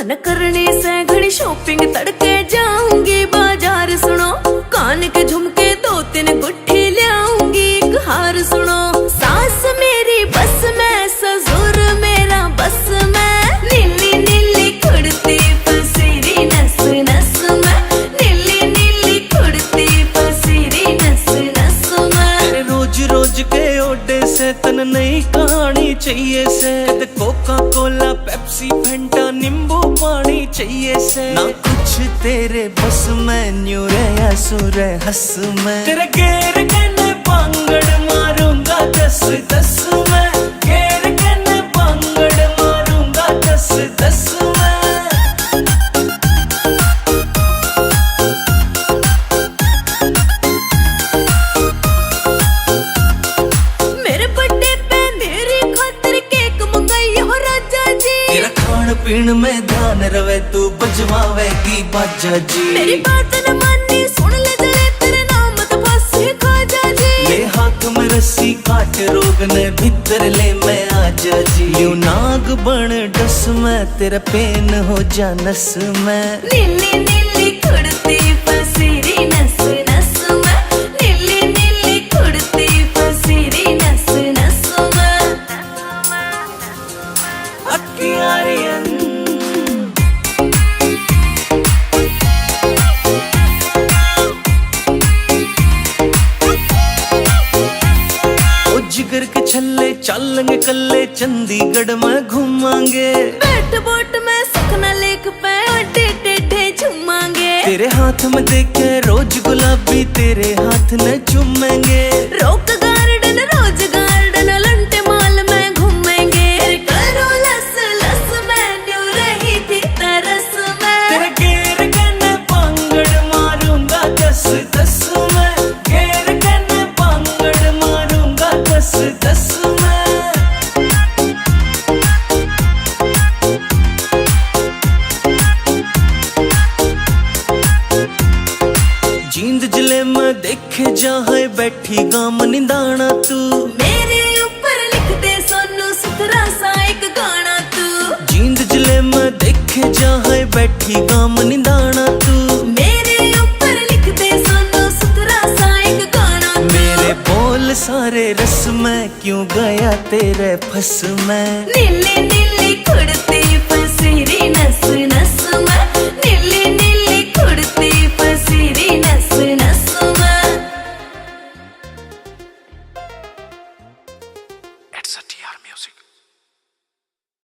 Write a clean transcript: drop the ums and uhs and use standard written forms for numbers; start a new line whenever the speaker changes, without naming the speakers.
मन करने से घड़ी शॉपिंग तड़के जाऊंगी बाजार। सुनो कान के झुमके 2-3 गुट्ठी लाऊंगी, एक हार सुनो सास मेरी बस में, ससुर मेरा बस में। नीली नीली कुड़ती पसीरी नस नस में, नीली नीली कुड़ती पसीरी नस नस में।
रोज रोज के ओडे से तन नई कहानी चाहिए से, कोका कोला पेप्सी फंटा नींबू पानी चाहिए से। ना कुछ तेरे बस में, न्यू रे सुर हंस में। तेरे घेर के न पांगड़ मारूंगा 10-10 में, घेर के न पांगड़ मारूंगा 10-10 में।
मेरे बर्थडे पे मेरी खातिर केक मंगाई हो राजा जी।
तेरा खान पीन में ध्यान रवे, तू बजवावेगी बाजा जी।
मेरी बात न मानी सुन ले जले, तेरे नाम तो बस खाजा जी।
ले हाथ में रस्सी काट रोग ने भीतर ले मैं आजा जी। यूं नाग बन डस में, तेरा पेन हो जा नस में।
नीली नीली कुड़ती पसीरी नस नस में, नीली नीली कुड़ती पसीरी नस नस में।
अक्कियारियन जिगर के छल्ले चलेंगे कल्ले, चंडीगढ़ में घूमांगे।
बैठ बोट में सुखना लेक पे अड्डे टेढ़े झूमांगे।
तेरे हाथ में देखे रोज गुलाबी, तेरे हाथ न चूमेंगे।
रोक गार्डन रोज गार्डन लंटे माल में घूमेंगे। करो लस लस में, न्यू रही थी तरस में।
तेरे घेर के न पांगड़ मारूंगा 10-10 में, घेर के न पांगड़ मारूंगा 10-10 में। जींद जिले में देखे जहाँ बैठी गाम निंदाना तू।
मेरे ऊपर लिख दे सोनू सुथरा सा एक गाना तू।
जींद जिले में देखे जहाँ बैठी गाम निंदाना तू।
मेरे ऊपर लिख दे सोनू सुथरा सा एक गाना तू।
मेरे बोल सारे रस में, क्यों गया तेरे फस में।
नीली नीली कुड़ती पसीरी नस नस में, नीली नीली कुड़ती पसीरी नस नस में।
It's a TR Music.